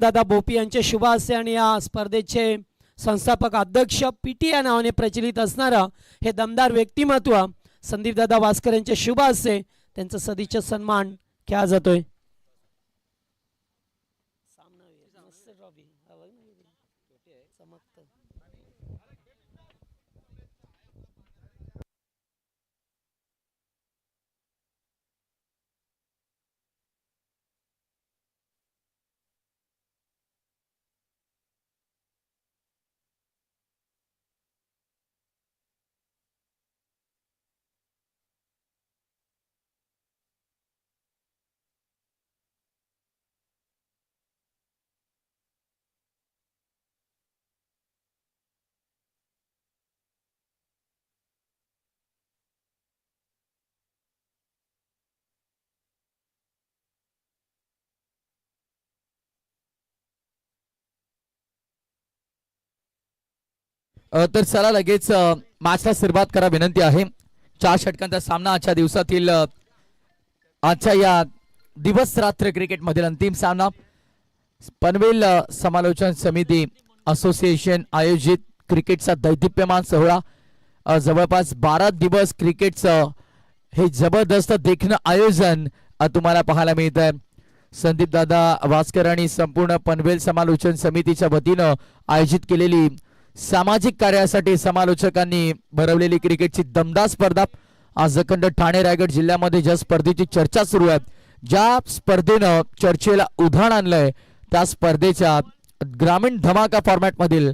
दादा बोपी यांचे शुभ हस्ते आणि या स्पर्धेचे संस्थापक अध्यक्ष पीटी या नावाने प्रचलित असणारं हे दमदार व्यक्तिमत्व संदीप दादा वास्कर यांचे शुभ हस्ते त्यांचा सदिच्छा सन्मान केला जातोय। तर चला लगेच मॅचला सुरुवात करा विनंती आहे। 4 षटकांचा सामना आजच्या दिवसातील आजच्या या दिवस रात्र क्रिकेट मधील अंतिम सामना पनवेल समालोचन समिती असोसिएशन आयोजित क्रिकेटचा दैदिप्यमान सोहळा जवळपास 12 दिवस क्रिकेटचं हे जबरदस्त देखणं आयोजन तुम्हाला पाहायला मिळतंय। संदीप दादा वास्कर आणि संपूर्ण पनवेल समालोचन समितीच्या वतीनं आयोजित केलेली सामाजिक कार्यासाठी समालोचकांनी भरवलेली क्रिकेटची दमदार स्पर्धा आज अखंड ठाणे रायगड जिल्ह्यामध्ये ज्या स्पर्धेची चर्चा सुरू आहे, ज्या स्पर्धेनं चर्चेला उधाण आणलंय त्या स्पर्धेच्या ग्रामीण धमाका फॉर्मॅट मधील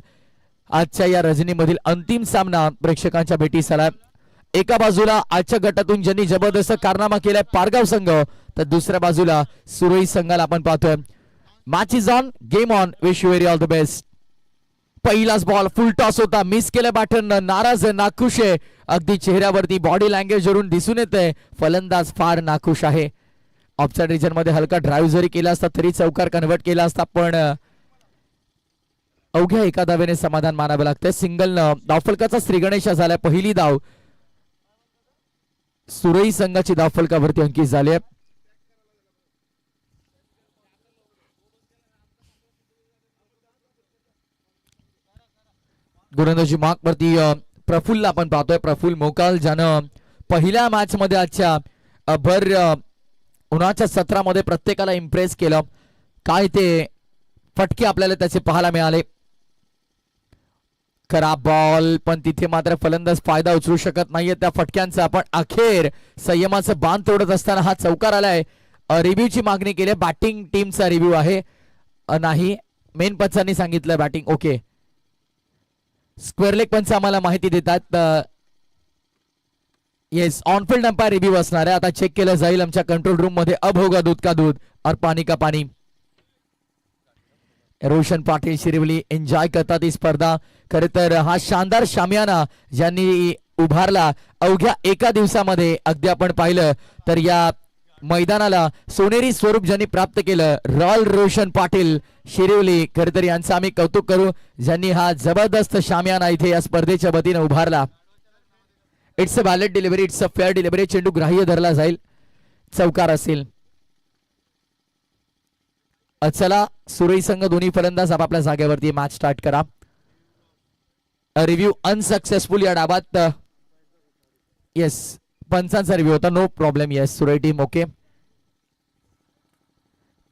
आजच्या या रजनीमधील अंतिम सामना प्रेक्षकांच्या भेटीस आलाय। एका बाजूला आजच्या गटातून ज्यांनी जबरदस्त कारनामा केलाय पारगाव संघ, तर दुसऱ्या बाजूला सुरई संघाला आपण पाहतोय। Match is on, game on, wish you very all the best. पहिलाच बॉल फुल टॉस होता, मिस केलं बॅटन, नाराज आहे, नाखुश आहे, अगदी चेहऱ्यावरती बॉडी लँग्वेज वरून दिसून येते फलंदाज फार नाखुश आहे। ऑफसाइड रिजन मध्ये हलका ड्राईव्ह जरी केला असता तरी चौकार कन्वर्ट केला असता, पण अवघ्या एका धावेने समाधान मानावं लागतंय। सिंगलनं धावफलकाचा श्रीगणेशा झालाय, पहिली धाव सुरई संघाची धावफलकावरती अंकित झाली आहे। गोलंदाजी मार्क वरती प्रफुल्ल आपण पाहतोय, प्रफुल्ल मोकाल, ज्यानं पहिल्या मॅच मध्ये आजच्या भर उन्हाच्या सत्रामध्ये प्रत्येकाला इम्प्रेस केलं। काय ते फटके आपल्याला त्याचे पाहायला मिळाले। खराब बॉल, पण तिथे मात्र फलंदाज फायदा उचलू शकत नाहीये त्या फटक्यांचा। पण अखेर संयमाचं बांध तोडत असताना हा चौकार आलाय। रिव्ह्यूची मागणी केली, बॅटिंग टीमचा रिव्ह्यू आहे नाही, मेन पंचांनी सांगितलं बॅटिंग ओके। स्क्वेअर लेग पंच आम्हाला माहिती देतात येस ऑनफिल्ड अंपायर रिव्ह्यू असणार आहे। आता चेक केलं जाईल आमच्या कंट्रोल रूम मध्ये। अब होगा दूध का दूध और पानी का पानी। रोशन पाटील शिरवली एन्जॉय करतात ही स्पर्धा। खरे तर हा शानदार शामियाना ज्यांनी उभारला अवघ्या एका दिवसामध्ये, अगदी आपण पाहिलं तर या मैदानाला सोनेरी स्वरूप ज्यांनी प्राप्त केलं, रॉयल रोशन पाटील शिरवली, खरे तर यांचं आम्ही कौतुक करू, ज्यांनी हा जबरदस्त शामियाना इथे या स्पर्धेच्या वतीने उभारला। It's a valid delivery, it's a fair delivery, चेंडू ग्राह्य धरला जाईल, चौकार असेल। चला सुरई संघ दोन्ही फलंदाज आपापल्या जागेवरती मॅच स्टार्ट करा। रिव्ह्यू अनसक्सेसफुल या डाबात, येस पंचांचा रिव्ह्यू होता, नो प्रॉब्लेम, येस सुरई team okay.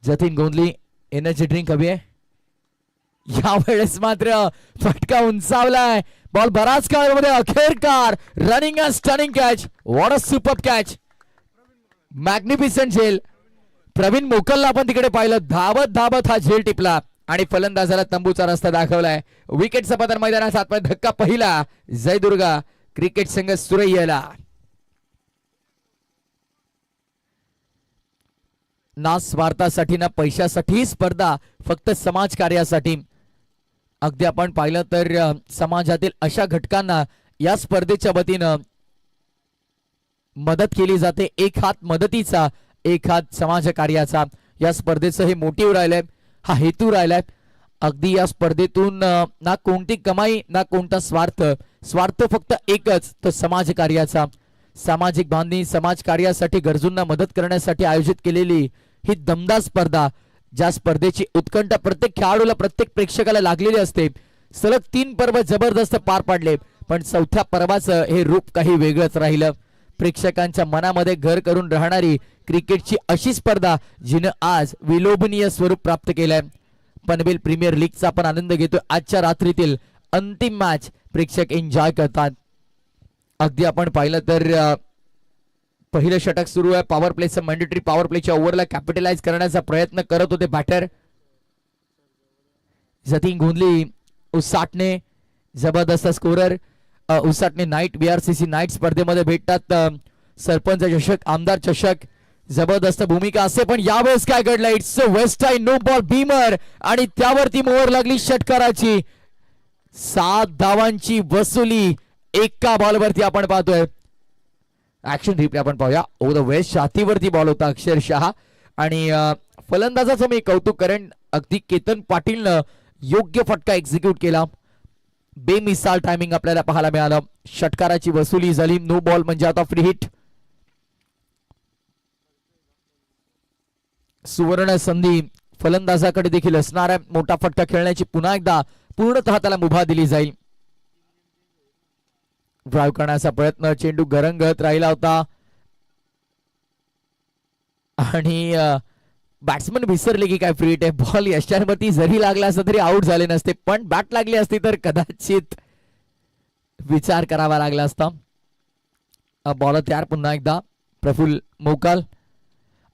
Jatin Gondhali energy drink हवी आहे, यावेळेस मात्र फटका उंचावलाय, बॉल बराच काळामध्ये अखेरकार running and stunning catch, what a super catch, magnificent झेल। प्रवीण मोकलला आपण तिकडे पाहिलं, धावत धावत हा झेल टिपला आणि फलंदाजाला तंबूचा रस्ता दाखवलाय। विकेट सपादन मैदानात आतमध्ये धक्का पहिला, जयदुर्गा क्रिकेट संघ सुरैयाला। ना स्वार्थासाठी ना पैशासाठी स्पर्धा, फक्त समाज कार्यासाठी। अगदी आपण पाहिलं तर समाजातील अशा घटकांना या स्पर्धेच्या वतीनं मदत केली जाते, एक हात मदतीचा एक हात समाज कार्याचा। या स्पर्धेचं हे मोटिव्ह राहिलंय, हा हेतू राहिलाय। अगदी या स्पर्धेतून ना कोणती कमाई ना कोणता स्वार्थ, स्वार्थ फक्त एकच, तो समाज कार्याचा। सामाजिक बांधणी समाज कार्यासाठी गरजूंना मदत करण्यासाठी आयोजित केलेली ही दमदार स्पर्धा ज्या स्पर्धेची उत्कंठा प्रत्येक खेळाडूला प्रत्येक प्रेक्षकाला लागलेली असते. सलग 3 पर्व जबरदस्त पार पाडले, पण चौथ्या पर्वाचं हे रूप काही वेगळंच राहिलं. प्रेक्षकांच्या मनामध्ये घर करून राहणारी क्रिकेटची अशी स्पर्धा जिनं आज विलोभनीय स्वरूप प्राप्त केलंय. पनवेल प्रीमियर लीगचा आपण आनंद घेतोय. आजच्या रात्रीतील अंतिम मॅच प्रेक्षक एन्जॉय करतात. अगदी आपण पाहिलं तर पहिलं षटक सुरू आहे. पॉवर प्लेचं मॅन्डेटरी पॉवर प्लेच्या ओव्हरला कॅपिटलाइज करण्याचा प्रयत्न करत होते बॅटर जतीन गोंधली. उसाटणे जबरदस्त स्कोरर. उसाटणे नाईट बीआरसीसी नाईट स्पर्धेमध्ये भेटतात. सरपंच चषक, आमदार चषक, जबरदस्त भूमिका असते. पण यावेळेस काय घडलं? It's a waist time no ball beamer आणि त्यावरती मोहर लागली षटकाराची. 7 धावांची वसुली एका बॉलवरती आपण पाहतोय. ऍक्शन रिप्ले आपण पाहूया. ओ द वेस्ट छातीवरती बॉल होता अक्षरशः आणि फलंदाजाचं मी कौतुक करेन. अगदी केतन पाटीलनं योग्य फटका एक्झिक्यूट केला. बेमिसाल टायमिंग आपल्याला पाहायला मिळालं. षटकाराची वसुली झाली. नो बॉल म्हणजे आता फ्री हिट. सुवर्ण संधी फलंदाजाकडे देखील असणार आहे. मोठा फटका खेळण्याची पुन्हा एकदा पूर्णतः त्याला मुभा दिली जाईल. ड्राईव्ह करण्याचा प्रयत्न, चेंडू गरंगत राहिला होता आणि बॅट्समन विसरले की काय फ्री हिट आहे. बॉल यशांवरती जरी लागला असता तरी आउट झाले नसते, पण बॅट लागली असती तर कदाचित विचार करावा लागला असता. बॉल तयार पुन्हा एकदा. प्रफुल्ल मोकाल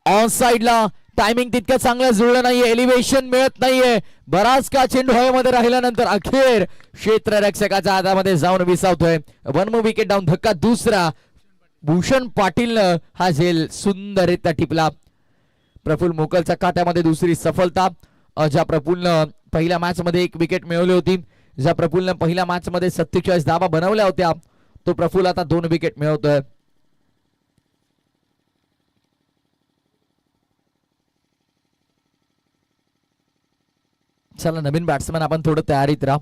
ऑन साइडला. टायमिंग तितकं चांगलं जुळलं नाहीये. एलिव्हेशन मिळत नाहीये. बराच का चेंडू हवेमध्ये राहिल्यानंतर अखेर क्षेत्ररक्षकाच्या हातामध्ये जाऊन विसावतोय. 1 more विकेट डाऊन. धक्का दुसरा. भूषण पाटीलनं हा झेल सुंदररित्या टिपला. प्रफुल्ल मोकलच्या खात्यामध्ये दुसरी सफलता. ज्या प्रफुल्लनं पहिल्या मॅच मध्ये 1 विकेट मिळवली होती, ज्या प्रफुल्लनं पहिल्या मॅच मध्ये 47 धावा बनवल्या होत्या, तो प्रफुल्ल आता 2 विकेट मिळवतोय. चला नवीन बॅट्समन आपण थोडं तयारीत राहा.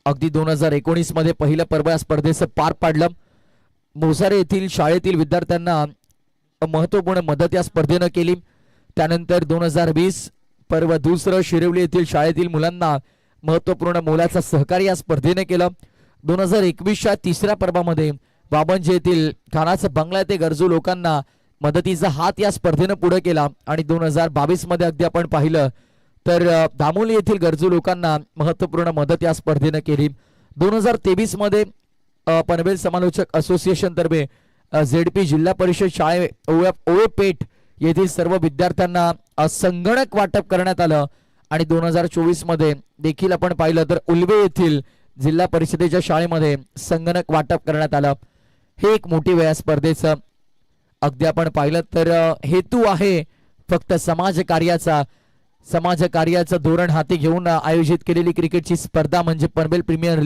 अगदी 2019 मध्ये पहिलं पर्व या स्पर्धेचं पार पाडलं. मोसारे येथील शाळेतील विद्यार्थ्यांना महत्वपूर्ण मदत या स्पर्धेनं केली. त्यानंतर 2020 पर्व दुसरं शिरवली येथील शाळेतील मुलांना महत्वपूर्ण मोलाचं सहकार्य या स्पर्धेने केलं. 2021च्या तिसऱ्या पर्वामध्ये बाबंजे येथील खानाचं बंगला येथे गरजू लोकांना मदतीचा हात या स्पर्धेनं पुढे केला आणि 2022 मध्ये अगदी आपण पाहिलं तर दामोली येथील गरजू लोकांना महत्वपूर्ण मदत या स्पर्धेनं केली. 2023 मध्ये पनवेल समालोचक असोसिएशन तर्फे झेडपी जिल्हा परिषद शाळे ओळपेठ येथील सर्व विद्यार्थ्यांना संगणक वाटप करण्यात आलं आणि 2024 मध्ये देखील आपण पाहिलं तर उल्वे येथील जिल्हा परिषदेच्या शाळेमध्ये संगणक वाटप करण्यात आलं. हे एक मोठी वेळ स्पर्धेचं. अगदी आपण पाहिलं तर हेतू आहे फक्त समाजकार्याचं धोरण हाती घेऊन आयोजित केलेली क्रिकेटची स्पर्धा म्हणजे पनवेल प्रीमियर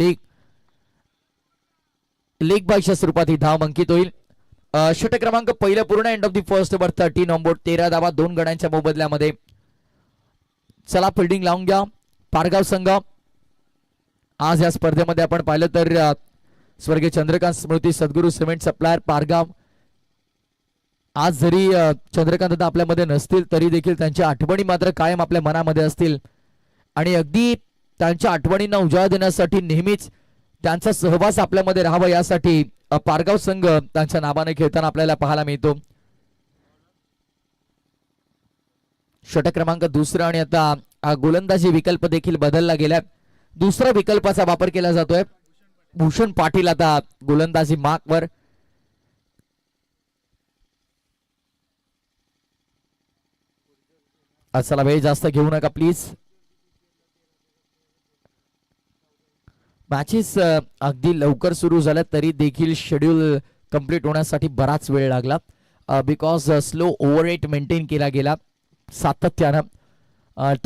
लीग बायच्या स्वरूपात ही धाव अंकित होईल. षटक क्रमांक पहिलं पूर्ण. End of the first over 13 on board. 13 धावा 2 गड्यांच्या मोबदल्यामध्ये. चला फिल्डिंग लावून घ्या पारगाव संघ. आज या स्पर्धेमध्ये आपण पाहिलं तर स्वर्गीय चंद्रकांत स्मृती सद्गुरू सिमेंट सप्लायर पारगाव. आज जरी चंद्रकांत दादा आपल्यामध्ये नसतील तरी देखील त्यांच्या आठवणी मात्र कायम आपल्या मनामध्ये असतील आणि अगदी त्यांच्या आठवणींना उजाळा देण्यासाठी नेहमीच त्यांचा सहवास आपल्यामध्ये राहावा यासाठी पारगाव संघ त्यांच्या नावाने खेळताना आपल्याला पाहायला मिळतो. षटक क्रमांक दुसरा आणि आता गोलंदाजी विकल्प देखील बदलला गेला. दुसऱ्या विकल्पाचा वापर केला जातोय. भूषण पाटील आता गोलंदाजी मार्कवर. चला वेळ जास्त घेऊ नका प्लीज. मॅचेस अगदी लवकर सुरू झाल्या तरी देखील शेड्यूल कंप्लीट होण्यासाठी बराच वेळ लागला because slow over rate maintain केला गेला. सातत्यानं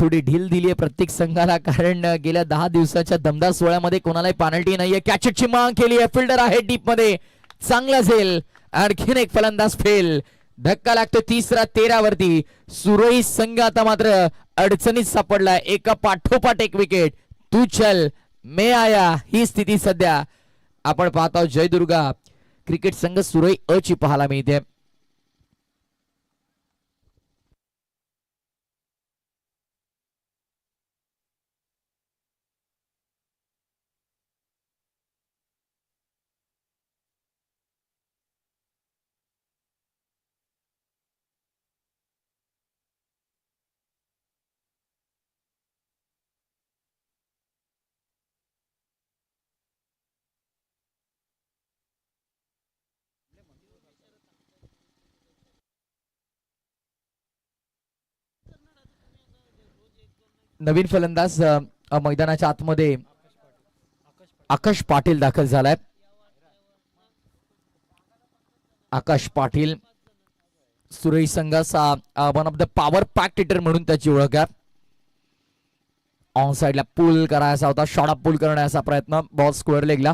थोडी ढील दिली आहे प्रत्येक संघाला कारण गेल्या 10 दिवसाच्या दमदार सोहळ्यामध्ये कोणालाही पेनल्टी नाहीये. कॅचची माग केली आहे. फिल्डर आहे डीप मध्ये. चांगला झेल. आणखीन एक फलंदाज फेल. धक्का लागतो तिसरा 13 वरती. सुरई संघ आता मात्र अडचणीत सापडला. एका पाठोपाठ एक विकेट. तू चल मे आया ही स्थिती सध्या आपण पाहतो. जयदुर्गा क्रिकेट संघ सुरई अ ची पाहायला मिळते. नवीन फलंदाज मैदानाच्या आतमध्ये आकाश पाटील दाखल झालाय. आकाश पाटील सुरई संघाचा one of the power packed hitter म्हणून त्याची ओळख आहे. ऑन साइडला पुल करायचा होता, शॉर्ट अप पुल करण्याचा प्रयत्न, बॉल स्क्वेअर लेगला.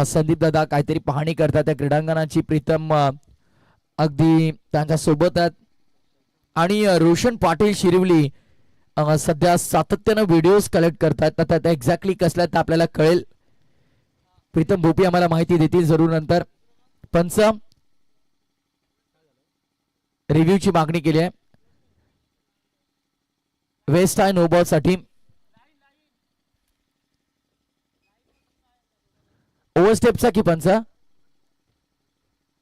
संदीप दादा काहीतरी पाहणी करतात त्या क्रीडांगणाची. प्रीतम अगदी त्यांच्या सोबत आहेत आणि रोशन पाटील शिरवली सध्या सातत्यानं व्हिडिओज कलेक्ट करतात. तर त्या एक्झॅक्टली कसल्या ते आपल्याला कळेल. प्रीतम भोपी आम्हाला माहिती देतील जरूर नंतर. पंच रिव्ह्यूची मागणी केली आहे वेस्ट आहे नो बॉल साठी. ओव्हरस्टेपचा की पंच?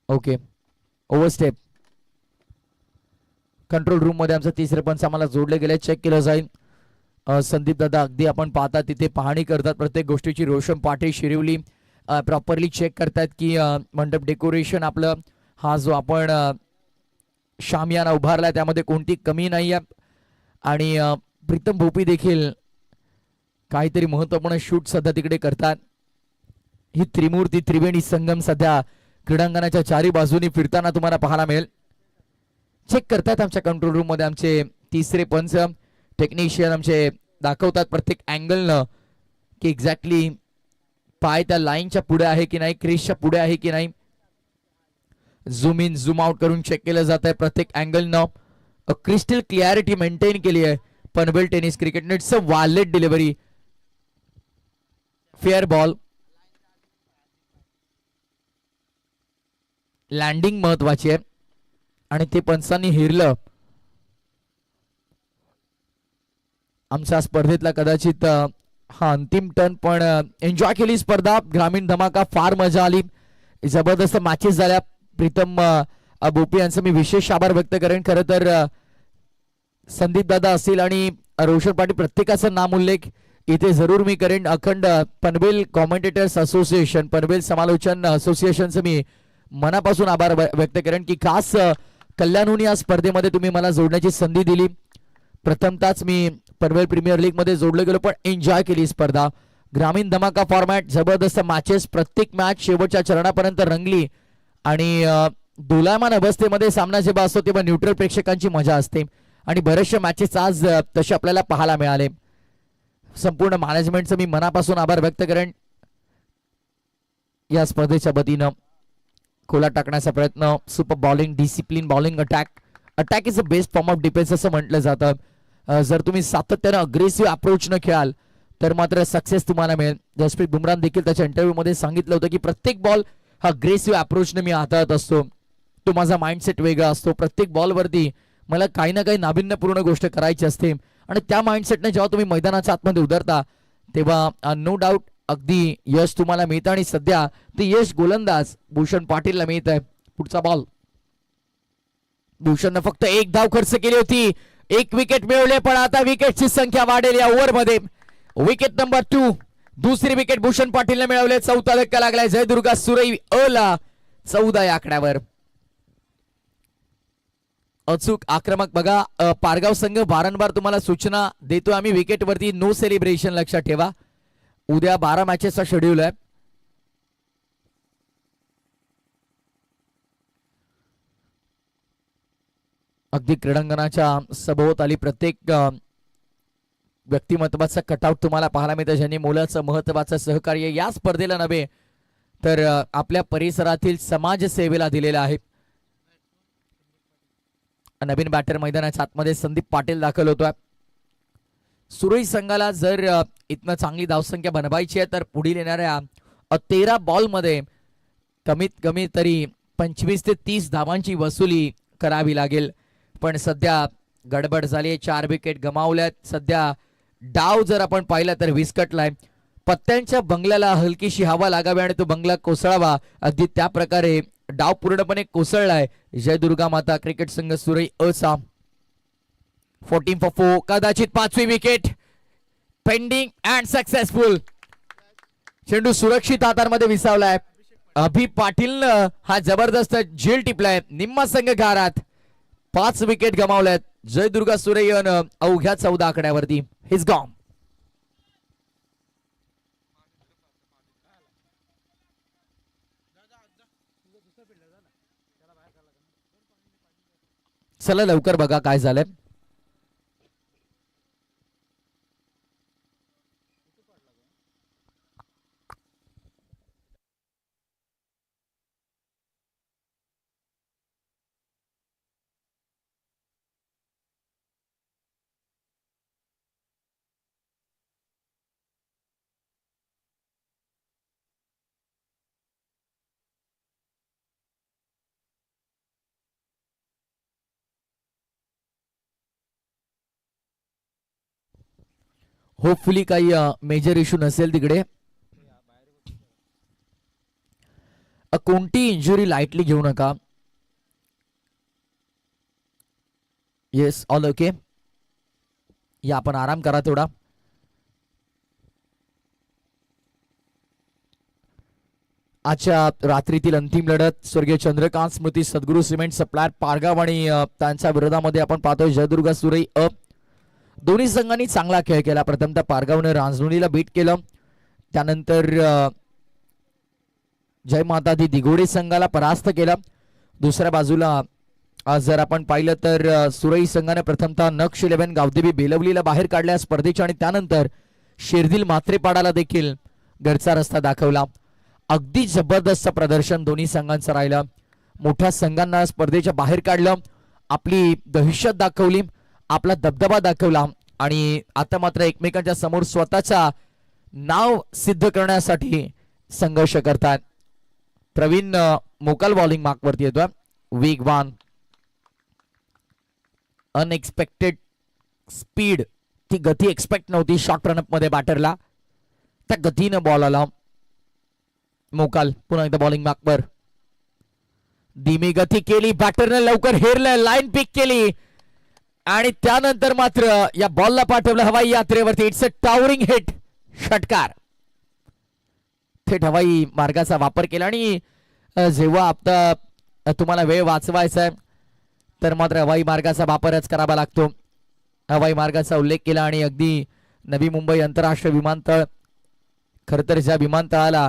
Okay, overstep. कंट्रोल रूम मध्ये आमचं तिसरे पंच आम्हाला जोडले गेले, चेक केलं जाईल. संदीप दादा अगदी आपण पाहता तिथे पाहणी करतात प्रत्येक गोष्टीची. रोशन पाटील शिरवली प्रॉपरली चेक करतात की मंडप डेकोरेशन आपलं हा जो आपण शामियाना उभारलाय त्यामध्ये कोणती कमी नाही आहे. आणि प्रीतम भोपी देखील काहीतरी महत्वपूर्ण शूट सध्या तिकडे करतात. ही त्रिमूर्ती त्रिवेणी संगम सध्या क्रीडांगणाच्या चारी बाजूनी फिरताना तुम्हाला पाहायला मिळेल. चेक करतात आमच्या कंट्रोल रूम मध्ये आमचे तिसरे पंच. टेक्निशियन आमचे दाखवतात प्रत्येक अँगलनं की एक्झॅक्टली पाय त्या लाईनच्या पुढे आहे की नाही, क्रीजच्या पुढे आहे की नाही. झूम इन झूम आउट करून चेक केलं जात आहे प्रत्येक अँगलनं. क्रिस्टल क्लिअरिटी मेंटेन केली आहे Panvel tennis cricket. It's a wallet delivery, fair ball. Landing महत्वाची आहे आणि ते पंचांनी हिरलं. आमच्या स्पर्धेतला कदाचित हा अंतिम टर्न, पण एन्जॉय केली स्पर्धा. ग्रामीण धमाका, फार मजा आली, जबरदस्त मॅचेस झाल्या. प्रीतम बोपी यांचं मी विशेष आभार व्यक्त करेन. खरं तर संदीप दादा असतील आणि रोशन पाटील प्रत्येकाचा नाम उल्लेख इथे जरूर मी करेन. अखंड पनवेल कॉमेंटेटर्स असोसिएशन, पनवेल समालोचन असोसिएशनचं मी मनापासून आभार व्यक्त करेन की खास कल्याणहून या स्पर्धेमध्ये तुम्ही मला जोडण्याची संधी दिली. प्रथमताच मी पनवेल प्रीमियर लीग मध्ये जोडलो गेलो, पण एन्जॉय केली स्पर्धा. ग्रामीण धमाका फॉर्मॅट, जबरदस्त मॅचेस, प्रत्येक मॅच शेवटच्या चरणापर्यंत रंगली. आणि दोलायमान अवस्थेमध्ये सामना जेव्हा असतो तेव्हा न्यूट्रल प्रेक्षकांची मजा असते आणि बरेचसे मॅचेस आज तसे आपल्याला पाहायला मिळाले. संपूर्ण मॅनेजमेंटचं मी मनापासून आभार व्यक्त करेन. या स्पर्धेच्या वतीनं खोला टाकण्याचा प्रयत्न, super bowling, discipline bowling, attack is the best form of defence असं म्हटलं जातं. जर तुम्ही सातत्यानं अग्रेसिव्ह अप्रोच न खेळाल तर मात्र सक्सेस तुम्हाला मिळेल. जसप्रीत बुमराह देखील त्याच्या इंटरव्ह्यू मध्ये सांगितलं होतं की प्रत्येक बॉल हा अग्रेसिव्ह अप्रोचने मी हाताळत असतो. तो माझा माइंडसेट वेगळा असतो. प्रत्येक बॉलवरती मला काही ना काही नाविन्यपूर्ण गोष्ट करायची असते आणि त्या माइंडसेटने जेव्हा तुम्ही मैदानाच्या आतमध्ये उतरता तेव्हा नो डाऊट अगदी यश तुम्हाला मिळतं. आणि सध्या ते यश गोलंदाज भूषण पाटीलला मिळत आहे. पुढचा बॉल. भूषणनं फक्त एक धाव खर्च केली होती, एक विकेट मिळवले, पण आता विकेटची संख्या वाढेल या ओव्हरमध्ये. विकेट नंबर 2, दुसरी विकेट भूषण पाटीलने मिळवले. 4था धक्का लागलाय जयदुर्गा सुरई अ ला 14 या आकड्यावर. अचूक आक्रमक बघा. पारगाव संघ वारंवार तुम्हाला सूचना देतो आम्ही, विकेटवरती नो सेलिब्रेशन लक्षात ठेवा. उद्या 12 मॅचेसचा शेड्यूल आहे. अगदी क्रीडांगणाच्या सभोवताली प्रत्येक व्यक्तिमत्वाचा कटआउट तुम्हाला पाहायला मिळतं, ज्यांनी मोलाचं महत्वाचं सहकार्य या स्पर्धेला नव्हे तर आपल्या परिसरातील समाजसेवेला दिलेलं आहे. नवीन बॅटर मैदानाच्या आतमध्ये संदीप पाटील दाखल होतोय. सुरई संघाला जर इथनं चांगली धावसंख्या बनवायची आहे तर पुढील येणाऱ्या 13 बॉल मध्ये कमीत कमी तरी 25 ते 30 धावांची वसुली करावी लागेल. पण सध्या गडबड झाली, 4 विकेट गमावल्यात. सध्या डाव जर आपण पाहिला तर विस्कटलाय. पत्त्यांच्या बंगल्याला हलकीशी हवा लागावी आणि तो बंगला कोसळावा, अगदी त्या प्रकारे डाव पूर्णपणे कोसळलाय. जयदुर्गा माता क्रिकेट संघ सुरई असा 14 for 4, कदाचित 5वी विकेट पेंडिंग अँड सक्सेसफुल. चेंडू सुरक्षित हातांमध्ये विसावलाय. अभि पाटील हा जबरदस्त झेल टिपलाय. निम्मा संघ घारात. 5 विकेट गमावल्यात. जयदुर्गा सुरैयन अवघ्या 14 आकड्यावरती. His gone. चला लवकर बघा काय झालंय. होपफुली काही मेजर इश्यू नसेल तिकडे. कोणती इंजुरी लाईटली घेऊ नका. Yes all okay. या आपण आराम करा थोडा. आजच्या रात्रीतील अंतिम लढत स्वर्गीय चंद्रकांत स्मृती सद्गुरू सिमेंट सप्लायर पारगाव आणि त्यांच्या विरोधामध्ये आपण पाहतोय जयदुर्गा सुरई अप. दोन्ही संघांनी चांगला खेळ केला. प्रथमतः पारगावने रांजणुलीला बीट केलं. त्यानंतर जय माता दी दिघोडे संघाला परास्त केलं. दुसऱ्या बाजूला जर आपण पाहिलं तर सुरई संघाने प्रथमतः नक्ष 11 गावदेवी बेलवलीला बाहेर काढल्या स्पर्धेच्या आणि त्यानंतर शेरदिल मात्रेपाडाला देखील घरचा रस्ता दाखवला. अगदी जबरदस्त प्रदर्शन दोन्ही संघांचं राहिलं. मोठ्या संघांना स्पर्धेच्या बाहेर काढलं, आपली दहशत दाखवली, आपला दबदबा दाखवला आणि आता मात्र एकमेकांच्या समोर स्वतःचा नाव सिद्ध करण्यासाठी संघर्ष करतात. प्रवीण मोकल बॉलिंग मार्कवरती येतोय. वेगवान अनएक्सपेक्टेड स्पीड, ती गती एक्सपेक्ट नव्हती शॉर्ट रनअप मध्ये बॅटरला. त्या गतीनं बॉल आला. मोकाल पुन्हा एकदा बॉलिंग मार्कवर. धीमी गती केली, बॅटरने लवकर हेरलं, लाईन पिक केली आणि त्यानंतर मात्र या बॉलला पाठवलं हवाई यात्रेवरती. It's a towering hit. षटकार. थेट हवाई मार्गाचा वापर केला आणि जेव्हा आता तुम्हाला वेळ वाचवायचा आहे तर मात्र हवाई मार्गाचा वापरच करावा लागतो. हवाई मार्गाचा उल्लेख केला आणि अगदी नवी मुंबई आंतरराष्ट्रीय विमानतळ, खर तर ज्या विमानतळाला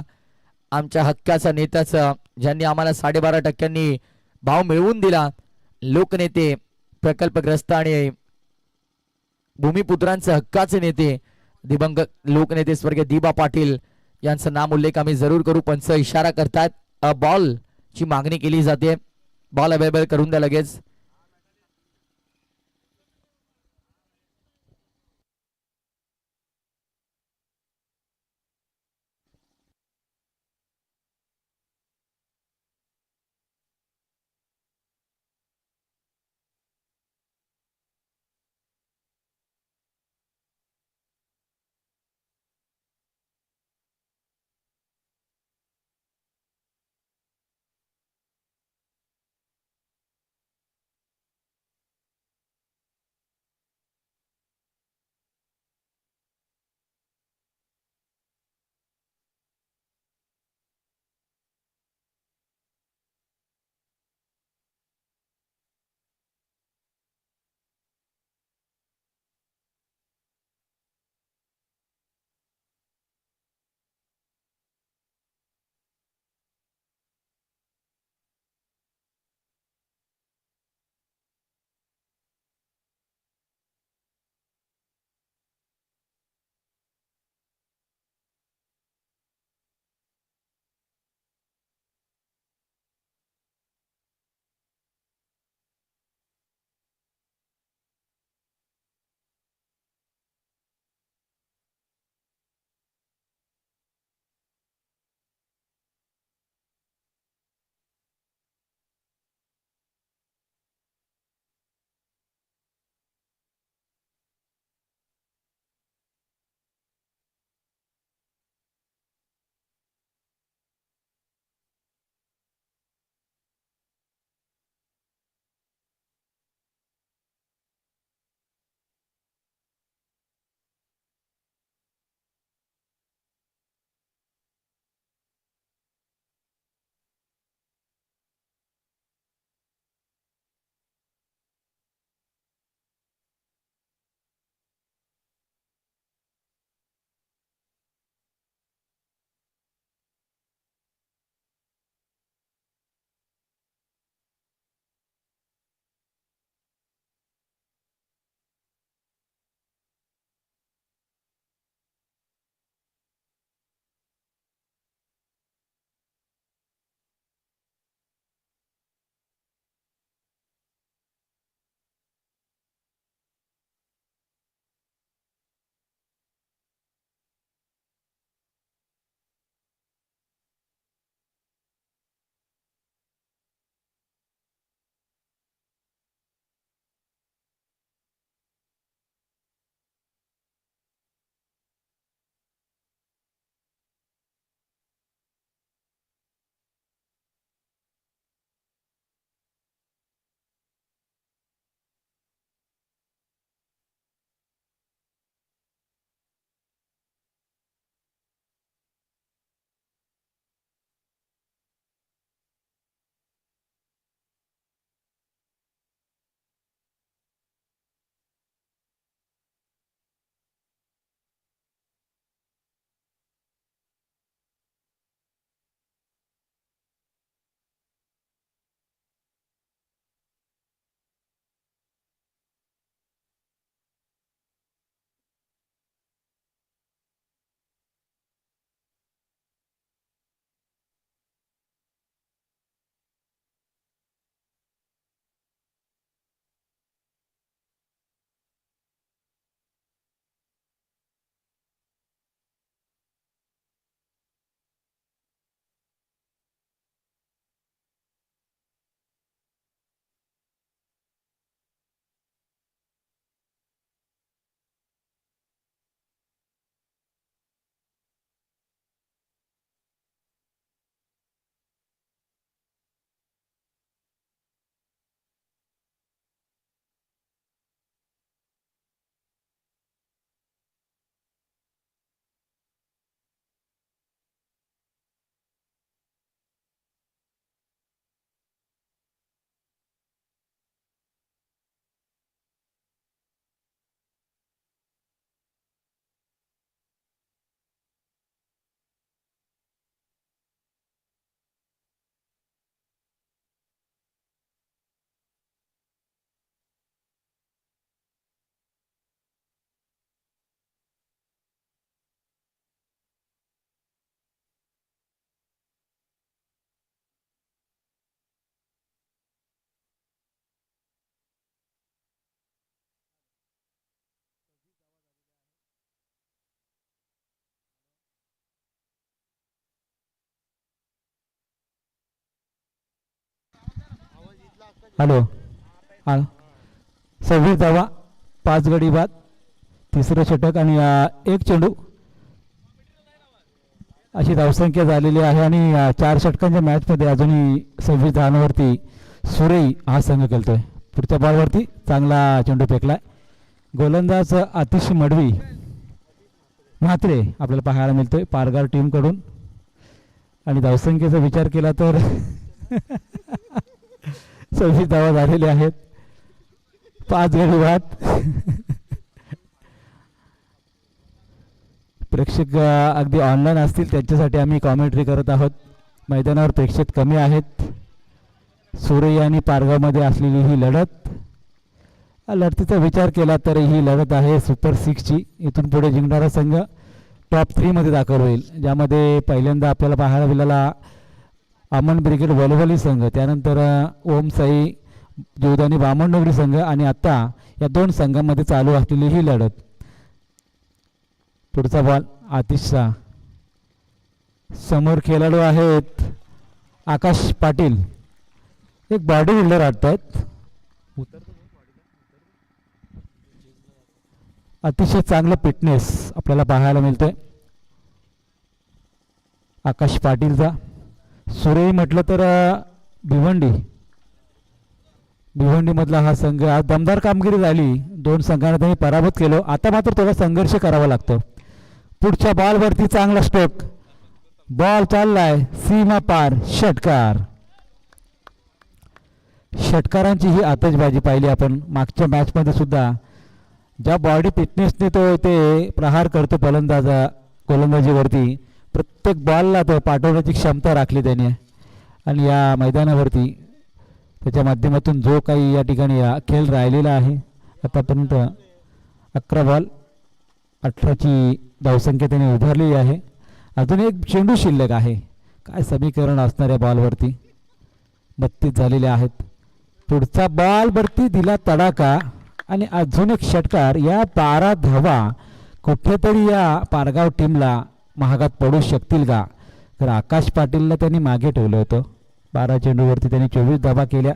आमच्या हक्काचा नेत्याचा, ज्यांनी आम्हाला 12.5% भाव मिळवून दिला, लोकनेते, प्रकल्पग्रस्त आणि भूमिपुत्रांचे हक्काचे नेते दिवंगत लोकनेते स्वर्गीय दिबा पाटील यांचं नाम उल्लेख आम्ही जरूर करू. पंच इशारा करतात, बॉल ची मागणी केली जाते. बॉल अवेलेबल करून द्या लगेच. हॅलो हा 26 धावा 5 गडी बाद तिसरं षटक आणि एक चेंडू अशी धावसंख्या झालेली आहे आणि 4 षटकांच्या मॅचमध्ये अजूनही 26 धावांवरती सुरई हा संघ खेळतोय. पुढच्या बॉलवरती चांगला चेंडू फेकलाय. गोलंदाज आतिश मडवी म्हात्रे आपल्याला पाहायला मिळतोय पारगार टीमकडून आणि धावसंख्येचा विचार केला तर 26 धावा झालेल्या आहेत 5 गडी बाद. प्रेक्षक अगदी ऑनलाईन असतील त्यांच्यासाठी आम्ही कॉमेंट्री करत आहोत. मैदानावर प्रेक्षक कमी आहेत. सुरई आणि पारगावमध्ये असलेली ही लढत लढतीचा विचार केला तर ही लढत आहे सुपर 6ची. इथून पुढे जिंकणारा संघ टॉप 3मध्ये दाखल होईल, ज्यामध्ये पहिल्यांदा आपल्याला पाहायला मिळाला अमन ब्रिगेड वलवली संघ, त्यानंतर ओम साई जीवदानी बामणडोंगरी संघ आणि आता या 2 संघांमध्ये चालू असलेली ही लढत. पुढचा बॉल आतिशचा. समोर खेळाडू आहेत आकाश पाटील, एक बॉडी बिल्डर वाटतात. अतिशय चांगलं फिटनेस आपल्याला पाहायला मिळतंय आकाश पाटीलचा. सुरई म्हटलं तर भिवंडी मधला हा संघ आज दमदार कामगिरी झाली. 2 संघांना त्यांनी पराभूत केलं. आता मात्र थोडा संघर्ष करावा लागतो. पुढच्या बॉलवरती चांगला स्ट्रोक, बॉल चाललाय सीमा पार, षटकार. षटकारांची ही आतषबाजी पाहिली आपण मागच्या मॅचमध्ये सुद्धा. ज्या बॉडी फिटनेसने तो ते प्रहार करतो गोलंदाजीवरती, प्रत्येक बॉलला तो पाठवण्याची क्षमता राखली त्याने आणि या मैदानावरती त्याच्या माध्यमातून जो काही या ठिकाणी खेळ राहिलेला आहे आतापर्यंत 11 बॉल 18ची धावसंख्या त्याने उभारलेली आहे. अजून एक चेंडू शिल्लक आहे. काय समीकरण असणाऱ्या बॉलवरती 32 झालेले आहेत. पुढचा बॉलवरती दिला तडाखा आणि अजून एक षटकार. या 12 धावा कुठेतरी या पारगाव टीमला महागात पडू शकतील का? तर आकाश पाटीलला त्यांनी मागे ठेवलं होतं. 12 चेंडूवरती त्यांनी 24 धावा केल्या.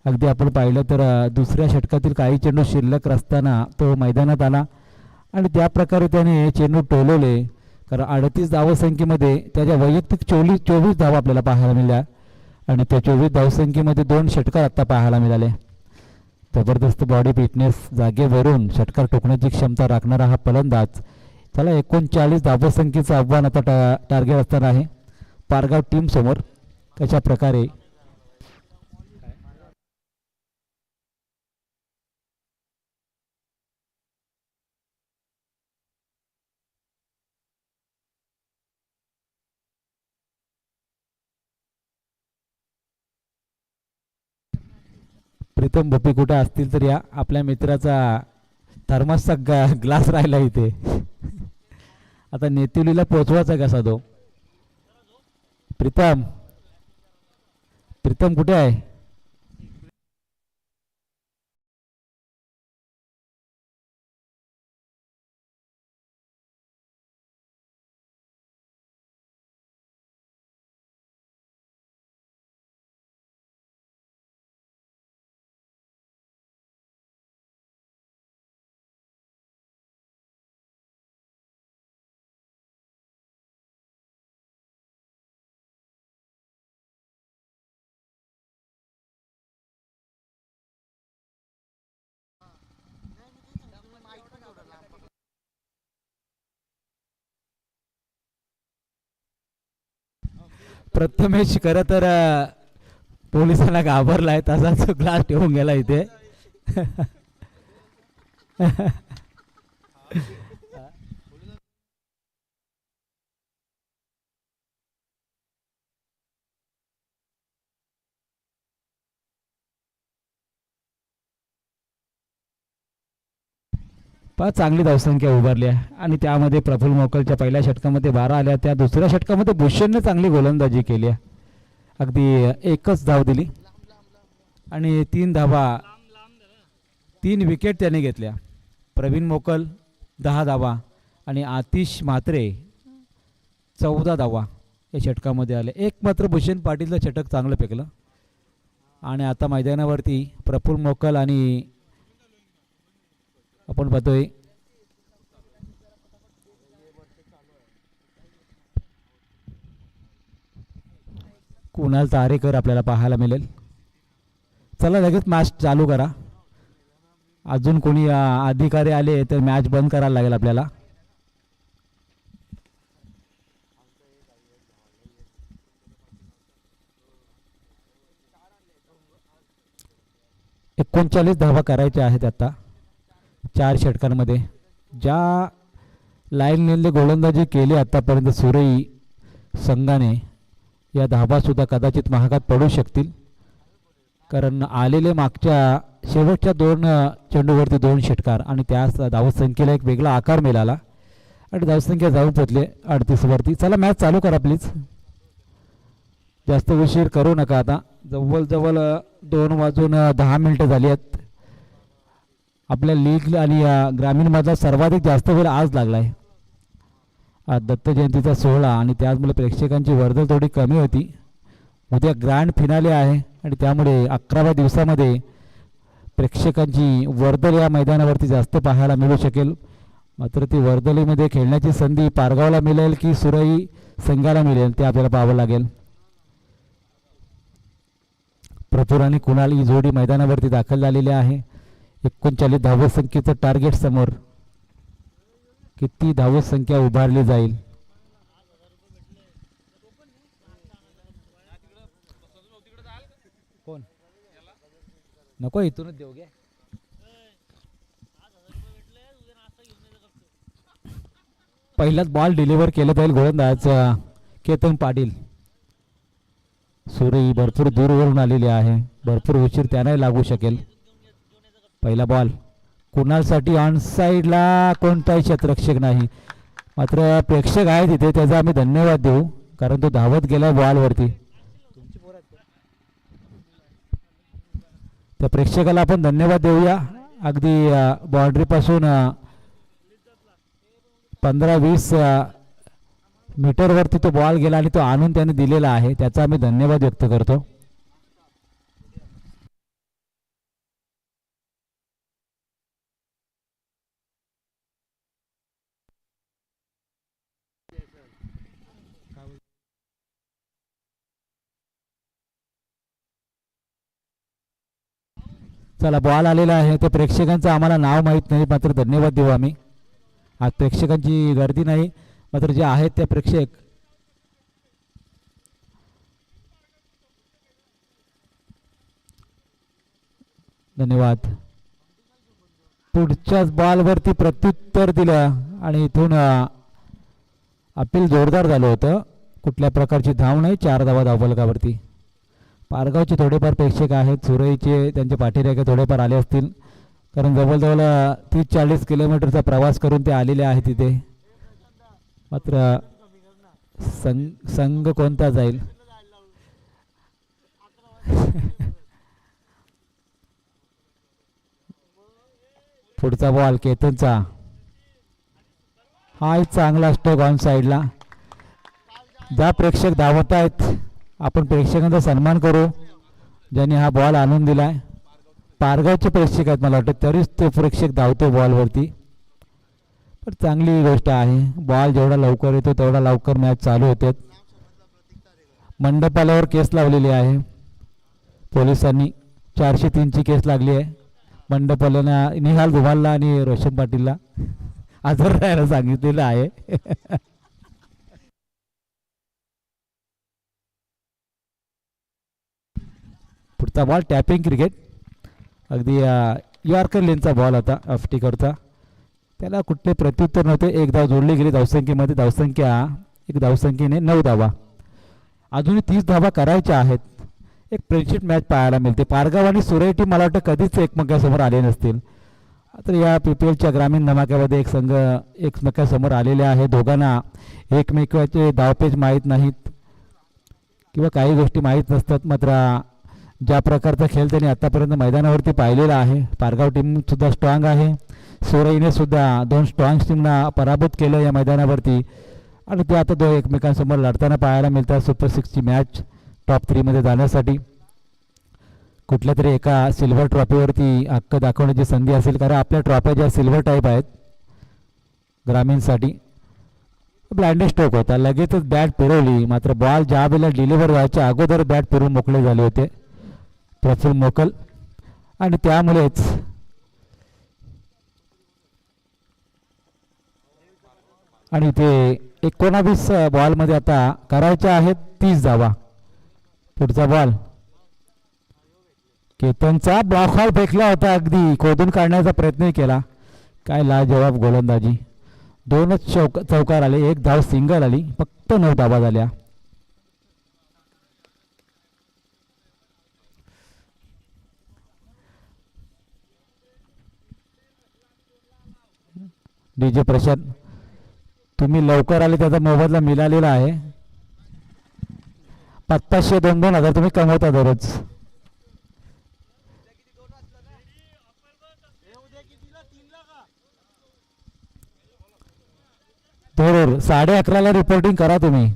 अगदी आपण पाहिलं तर दुसऱ्या षटकातील काही चेंडू शिल्लक असताना तो मैदानात आला आणि त्या प्रकारे त्याने चेंडू टोलवले. कारण 38 धावसंख्येमध्ये त्याच्या वैयक्तिक 24 धावा आपल्याला पाहायला मिळाल्या आणि त्या 24 धावसंख्येमध्ये 2 षटकार आत्ता पाहायला मिळाले. जबरदस्त बॉडी फिटनेस, जागेवरून षटकार टोकण्याची क्षमता राखणारा हा फलंदाज. त्याला 39 धावसंख्येचं आव्हान आता टार्गेट असणार आहे पारगाव टीम समोर. कशा प्रकारे प्रीतम भोपी कुठे असतील तर या. आपल्या मित्राचा थर्मासचा ग्लास राहिला इथे. आता नेतिवलीला पोचवायचा कसा तो? प्रीतम कुठे आहे? प्रथमेश खरं तर पोलिसांना घाबरलाय, तसाच ग्लास ठेवून गेला इथे. चांगली धावसंख्या उभारली आहे आणि त्यामध्ये प्रफुल्ल मोकलच्या पहिल्या षटकामध्ये 12 आल्या. त्या दुसऱ्या षटकामध्ये भूषणने चांगली गोलंदाजी केली आहे. अगदी एकच धाव दिली आणि 3 धावा 3 विकेट त्याने घेतल्या. प्रवीण मोकल 10 धावा आणि आतिश म्हात्रे 14 धावा या षटकामध्ये आले. एक मात्र भूषण पाटीलचं षटक चांगलं फेकलं आणि आता मैदानावरती प्रफुल्ल मोकल आणि आपण पाहतोय कुणाल तारेकर आपल्याला पाहायला मिळेल. चला लगेच मॅच चालू करा. अजून कोणी अधिकारी आले तर मॅच बंद करायला लागेल आपल्याला. एकोणचाळीस धावा करायच्या आहेत आता 4 षटकांमध्ये. ज्या लाईनने गोलंदाजी केली आतापर्यंत सुरई संघाने, या धावासुद्धा कदाचित महागात पडू शकतील. कारण आलेले मागच्या शेवटच्या 2 चेंडूवरती 2 षटकार आणि त्या धावसंख्येला एक वेगळा आकार मिळाला आणि धावसंख्या जाऊन पोचले 38 वरती. चला मॅच चालू करा प्लीज. जास्त उशीर करू नका. आता जवळजवळ 2:10 झाली आहेत. आपल्या लीग आणि ग्रामीणमधला सर्वाधिक जास्त वेळ आज लागला आहे. आज दत्त जयंतीचा सोहळा आणि त्याचमुळे प्रेक्षकांची वर्दळ थोडी कमी होती. उद्या ग्रँड फिनाले आहे आणि त्यामुळे 11व्या दिवसामध्ये प्रेक्षकांची वर्दळ या मैदानावरती जास्त पाहायला मिळू शकेल. मात्र ती वर्दळीमध्ये खेळण्याची संधी पारगावला मिळेल की सुरई संघाला मिळेल ते आपल्याला पाहावं लागेल. प्रफुल्ल आणि कुणाल ही जोडी मैदानावरती दाखल झालेली आहे. 39 धावसंख्येचं टार्गेट समोर. किती धावसंख्या उभारली जाईल. कोण नको इथूनच देऊ घे. पहिलाच बॉल डिलिव्हर केलं जाईल गोलंदाज केतन पाटील. सुरई भरपूर दूरवरून आलेली आहे. भरपूर उशीर त्यांनाही लागू शकेल. पहिला बॉल कुणालसाठी ऑन साईडला. कोणताही क्षेत्ररक्षक नाही. मात्र प्रेक्षक आहे तिथे, त्याचा आम्ही धन्यवाद देऊ कारण तो धावत गेला बॉलवरती. त्या प्रेक्षकाला आपण धन्यवाद देऊया. अगदी बाउंड्रीपासून 15-20 मीटरवरती तो बॉल गेला आणि तो आणून त्याने दिलेला आहे. त्याचा आम्ही धन्यवाद व्यक्त करतो. चला बॉल आलेला आहे. ते प्रेक्षकांचं आम्हाला नाव माहीत नाही, मात्र धन्यवाद देऊ आम्ही. आज प्रेक्षकांची गर्दी नाही, मात्र जे आहेत ते प्रेक्षक धन्यवाद. पुढच्याच बॉलवरती प्रत्युत्तर दिलं आणि इथून अपील जोरदार झालं होतं. कुठल्या प्रकारची धाव नाही. 4 धावा धावफलकावरती. पारगावचे थोडेफार प्रेक्षक आहेत. सुरईचे त्यांचे पाठीरेखे थोडेफार आले असतील कारण जवळजवळ 30-40 किलोमीटरचा प्रवास करून ते आलेले आहेत तिथे. मात्र संघ कोणता जाईल. पुढचा बॉल केतनचा. हा एक चांगला स्ट्रोक ऑन साईडला. ज्या प्रेक्षक धावत आहेत आपण प्रेक्षकांचा सन्मान करू ज्यांनी हा बॉल आणून दिलाय. पारगावचे प्रेक्षक आहेत मला वाटतं, तरीच तो प्रेक्षक धावतो बॉलवरती. पण चांगली गोष्ट आहे. बॉल जेवढा लवकर येतो तेवढा लवकर मॅच चालू होते. मंडपाल्यावर केस लावलेली आहे पोलिसांनी. 403ची केस लागली आहे. मंडपाल्यांना निहाल धुमालला आणि रोशन पाटीलला हजर राहायला सांगितलेलं आहे. पुढचा बॉल टॅपिंग क्रिकेट. अगदी यॉर्कर लेनचा बॉल होता अफ्टीकरचा. त्याला कुठले प्रत्युत्तर नव्हते. 1 धाव जोडली गेली धावसंख्येमध्ये. एक धावसंख्येने 9 धावा. अजूनही 30 धावा करायच्या आहेत. एक फ्रेंडशिप मॅच पाहायला मिळते. पारगाव आणि सुरई टीम मला वाटतं कधीच एकमेकांसमोर आले नसतील. तर या PPLच्या ग्रामीण धमाक्यामध्ये एक संघ एकमेकांसमोर आलेले आहे. दोघांना एकमेकांचे धावपेच माहीत नाहीत किंवा काही गोष्टी माहीत नसतात. मात्र ज्या प्रकारचा खेळ त्यांनी आतापर्यंत मैदानावरती पाहिलेला आहे. पारगाव टीम सुद्धा स्ट्रॉंग आहे. सुरईने सुद्धा 2 स्ट्रॉंग टीमना पराभूत केलं या मैदानावरती आणि ते आता 2 एकमेकांसमोर लढताना पाहायला मिळतात. सुपर 6ची मॅच टॉप 3 मध्ये जाण्यासाठी. कुठल्या तरी एका सिल्वर ट्रॉफीवरती हक्क दाखवण्याची संधी असेल, कारण आपल्या ट्रॉफ्या ज्या सिल्वर टाईप आहेत ग्रामीणसाठी. ब्लाइंड स्ट्रोक होता, लगेचच बॅट फिरवली, मात्र बॉल ज्या वेळेला डिलिव्हर व्हायच्या अगोदर बॅट फिरून मोकळे झाले होते प्रफुल मोकल, आणि त्यामुळेच आणि ते 19 बॉलमध्ये आता करायच्या आहेत 30 धावा. पुढचा बॉल केतनचा ब्लॉक हॉल फेकला होता, अगदी खोदून काढण्याचा प्रयत्न केला. काय लाजवाब गोलंदाजी. 2च चौकार आले, 1 धाव सिंगल आली, फक्त 9 धावा झाल्या. डीजे प्रशांत, तुम्ही लवकर आले त्याचा मोबदला मिळालेला आहे. 500 2,000 तुम्ही कमवता दररोज. बरोबर 11:30 रिपोर्टिंग करा तुम्ही.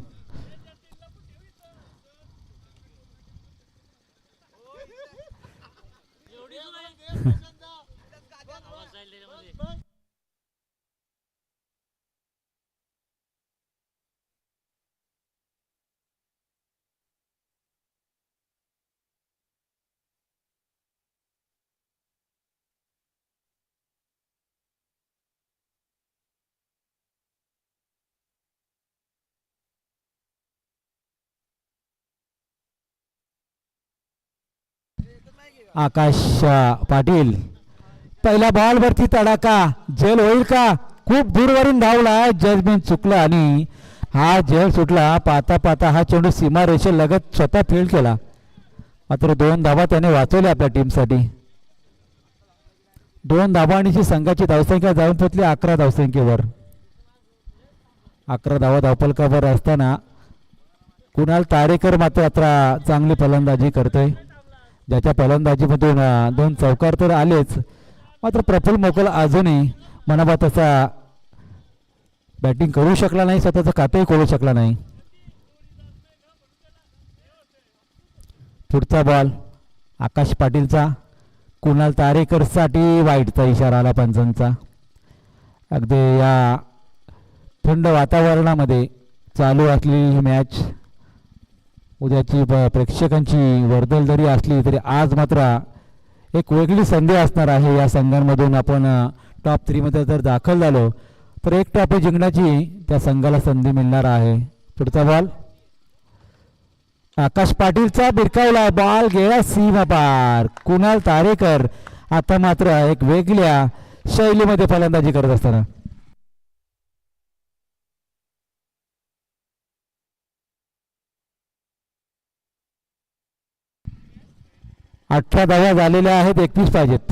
आकाश पाटील, पहिल्या बॉल वरती तडाखा, झेल होईल का? खूप दूरवरून धावला, जजमेंट चुकलं आणि हा झेल सुटला. पाहता पाहता हा चेंडू सीमा रेषेलगत स्वतः फील्ड केला, मात्र 2 धावा त्याने वाचवल्या आपल्या टीमसाठी. 2 धावा आणि संघाची धावसंख्या जाऊन पोहोचली 11 धावसंख्येवर. 11 धावा धावपलकावर असताना कुणाल तारेकर मात्र आता चांगली फलंदाजी करतोय, ज्याच्या फलंदाजीमधून 2 चौकार तर आलेच, मात्र प्रफुल मोकल अजूनही मनाबाद असा बॅटिंग करू शकला नाही, स्वतःचं खातंही खोलू शकला नाही. पुढचा बॉल आकाश पाटीलचा, कुणाल तारेकर साठी वाईटचा इशारा आला पंचांचा. अगदी या थंड वातावरणामध्ये चालू असलेली ही मॅच, उद्याची प्रेक्षकांची वर्दळ जरी असली तरी आज मात्र एक वेगळी संधी असणार आहे. या संघांमधून आपण टॉप 3 मध्ये जर दाखल झालो तर एक ट्रॉफी जिंकण्याची त्या संघाला संधी मिळणार आहे. पुढचा बॉल आकाश पाटीलचा, बिरकावला बॉल गेला सीमा पार. कुणाल तारेकर आता मात्र एक वेगळ्या शैलीमध्ये फलंदाजी करत असताना 18 धावा झालेल्या आहेत, 21 पाहिजेत.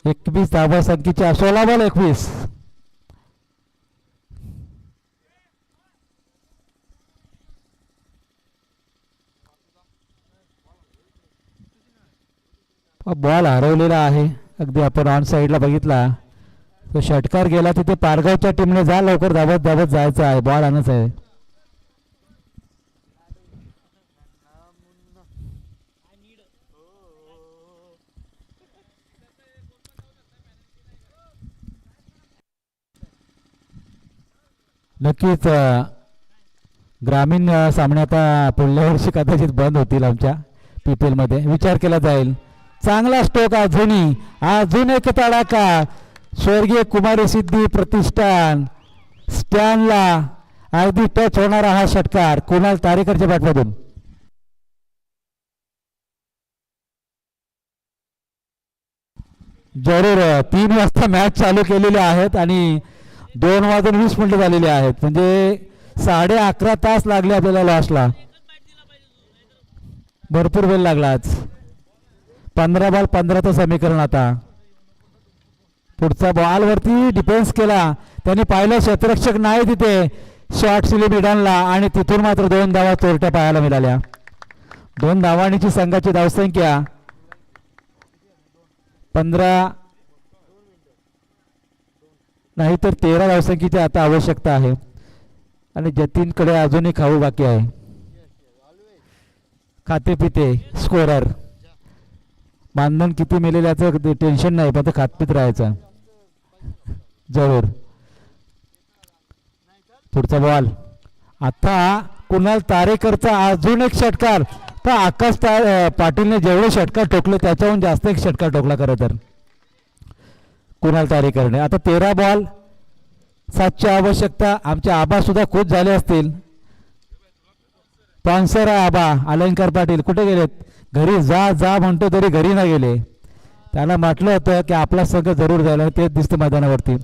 21 धावा संख्येच्या 16 बॉल 21. बॉल हरवलेला आहे, अगदी आपण ऑन साईडला बघितला तो षटकार गेला, तिथे पारगावच्या टीमने जा लवकर धावत धावत जायचं आहे, बॉल आणायचं आहे. नक्कीच ग्रामीण सामने आता पुढल्या वर्षी कदाचित बंद होतील आमच्या PPL मध्ये, विचार केला जाईल. चांगला स्ट्रोक अजून एक तडाखा. स्वर्गीय कुमारी सिद्धी प्रतिष्ठान स्टॅनला अगदी टच होणारा हा षटकार कुणाल तारेकरच्या बॅटमधून. जरूर 3 वाजता मॅच चालू केलेले आहेत आणि 2:20 झालेले आहेत, म्हणजे 11.5 तास लागले आपल्याला लॉसला. भरपूर वेळ लागला आज. 15 बॉल 15चं समीकरण. आता पुढचा बॉल वरती डिफेन्स केला त्यांनी, पाहिलं क्षेत्ररक्षक नाही तिथे, शॉर्ट सिली मिडानला आणि तिथून मात्र 2 धावा चोरट्या पाहायला मिळाल्या. 2 धावांची संघाची धावसंख्या 15 नाही तर 13 धावसंख्येची आता आवश्यकता आहे आणि जतीनकडे अजूनही खाऊ बाकी आहे. खाते पिते स्कोरर मानधन किती मेलेल्याचं टेन्शन नाही, पण खातपीत राहायचं. जरूर पुढचा बॉल. आता कुणाल तारेकरचा अजून एक षटकार. तर आकाश पाटीलने जेवढे षटकार ठोकले त्याच्याहून जास्त एक षटकार ठोकला खरं तर कुणाल तारेकरने. आता 13 बॉल 7ची आवश्यकता. आमचे आबा सुद्धा खुश झाले असतील. स्पॉन्सर आहे आबा अलंकार पाटील. कुठे गेलेत? घरी जा जा म्हणतो तरी घरी ना गेले. त्याला म्हटलं होतं की आपला संघ जरूर जायला, तेच दिसतं मैदानावरती.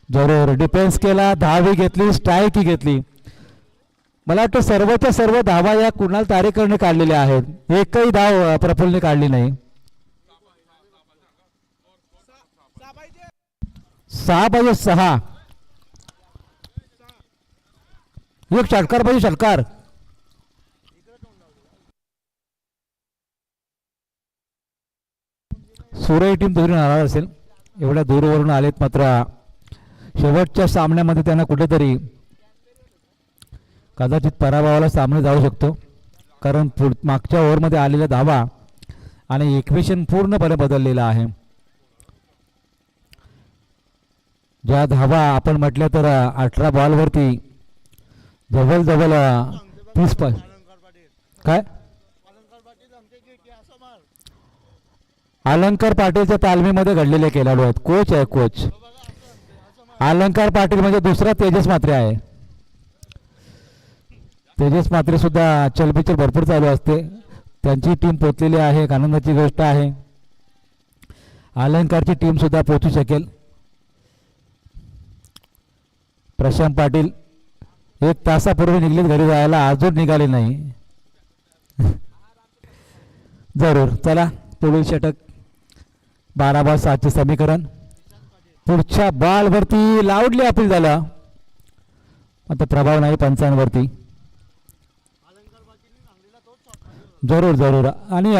जरूर डिफेन्स केला, धावी घेतली, स्ट्राईक घेतली. मला वाटतं सर्वच्या सर्व धावा या कुणाल तारेकरने काढलेल्या आहेत. एकही धाव प्रफुल्लने काढली नाही. 6/6. एक षटकार पाहिजे, षटकार. सुरई टीम दूर नाराज असेल, एवढ्या दूरवरून आलेत. मात्र शेवटच्या सामन्यामध्ये त्यांना कुठेतरी कदाचित पराभवाला सामने जाऊ शकतो, कारण मागच्या ओव्हरमध्ये आलेल्या धावा आणि इक्वेशन पूर्णपणे बदललेलं आहे. ज्या धावा आपण म्हटल्या तर 18 बॉलवरती जवळजवळ 30 काय अलंकार पाटीलच्या तालमीमध्ये घडलेले खेळाडू आहेत. कोच आहे, कोच अलंकार पाटील म्हणजे दुसरा तेजस म्हात्रे आहे. तेजस म्हात्रे सुद्धा चलबिचल भरपूर चालू असते. त्यांची टीम पोचलेली आहे, एक आनंदाची गोष्ट आहे. अलंकारची टीम सुद्धा पोचू शकेल. प्रशांत पाटील 1 तासापूर्वी निघलेत घरी जायला, अजून निघाले नाही. जरूर चला पुढील षटक. 12/7चे समीकरण. पुढच्या बॉलवरती लावडली अपील झाला, आता प्रभाव नाही पंचांवरती. जरूर जरूर. आणि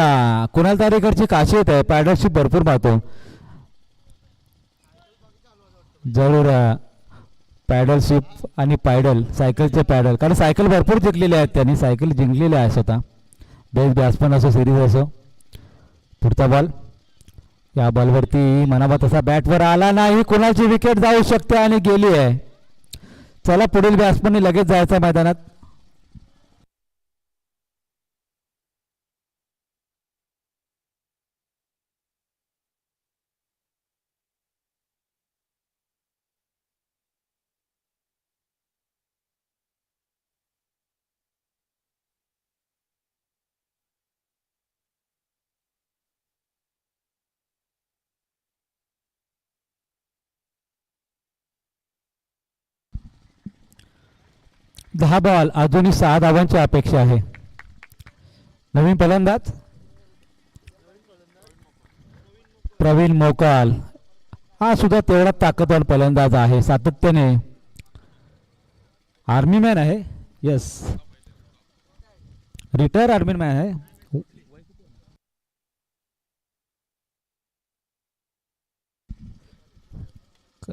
कुणाल तारेकरची खासियत आहे, पॅडलशिप भरपूर पाहतो. जरूर पॅडलशिप आणि पॅडल, सायकलचे पॅडल, कारण सायकल भरपूर जिंकलेले आहेत त्यांनी, सायकल जिंकलेले आहे स्वतः. बेस्ट बॅट्समन असो, सिरीज असो. पुढचा बॉल. या बॉलवरती मनाबा तसा बॅटवर आला नाही. कुणाची विकेट जाऊ शकते आणि गेली आहे. चला पुढील बॅट्समनने लगेच जायचं मैदानात. दहा बॉल अजूनही 6 धावांची अपेक्षा आहे. नवीन फलंदाज प्रवीण मोकाल, हा सुद्धा तेवढा ताकदवार फलंदाज आहे. सातत्याने आर्मी मॅन आहे. यस, रिटायर आर्मी मॅन आहे.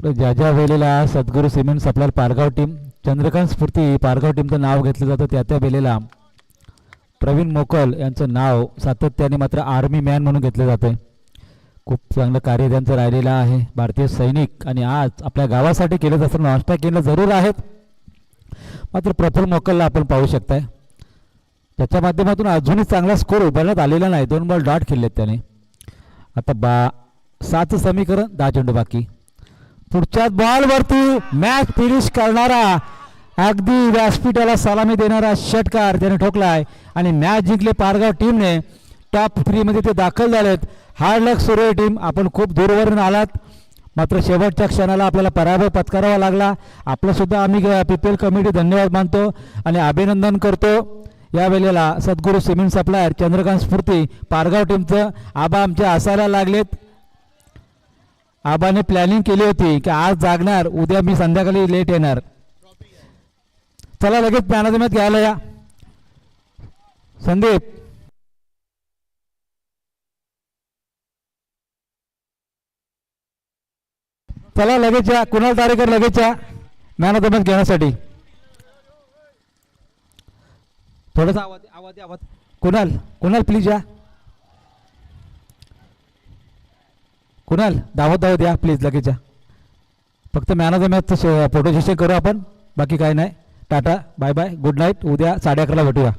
ज्या ज्या वेळेला सद्गुरू cement supplier Pargaon team, Chandrakant स्फूर्ती पारगाव टीमचं नाव घेतलं जातं, त्या त्या वेळेला प्रवीण मोकल यांचं नाव सातत्याने मात्र आर्मी मॅन म्हणून घेतलं जातं. खूप चांगलं कार्य त्यांचं राहिलेलं आहे. भारतीय सैनिक आणि आज आपल्या गावासाठी केलं जातं. नाश्ता केलं जरूर आहेत, मात्र प्रफुल्ल मोकलला आपण पाहू शकताय त्याच्या माध्यमातून अजूनही चांगला स्कोर उभारण्यात आलेला नाही. 2 बॉल डॉट खेळलेत त्याने. आता 7 समीकरण, 10 चेंडू बाकी. पुढच्या बॉलवरती मॅच फिनिश करणारा, अगदी व्यासपीठाला सलामी देणारा षटकार त्याने ठोकलाय आणि मॅच जिंकले पारगाव टीमने. टॉप 3 मध्ये ते दाखल झालेत. हार्ड लक सुरई टीम, आपण खूप दूरवरून आलात, मात्र शेवटच्या क्षणाला आपल्याला पराभव पत्करावा लागला. आपलं सुद्धा आम्ही पीपीएल कमिटी धन्यवाद मानतो आणि अभिनंदन करतो. या वेळेला सद्गुरू सिमेंट सप्लायर, चंद्रकांत स्फूर्ती पारगाव टीमचं आबा आमचे असायला लागलेत. आबाने प्लॅनिंग केली होती की आज जागणार, उद्या मी संध्याकाळी लेट येणार. चला लगेच मॅन ऑफ द मॅच घ्यायला या. संदीप चला लगेच या. कुणाल तारेकर लगेच या मॅन ऑफ द मॅच घेण्यासाठी. थोडासा आवाज. कुणाल प्लीज या. कुणाल धावत या प्लीज लगेच या. फक्त मॅन ऑफ द मॅचचं फोटो सेशन करू आपण, बाकी काही नाही. Tata bye bye good night. उद्या 11:30 भेटूया.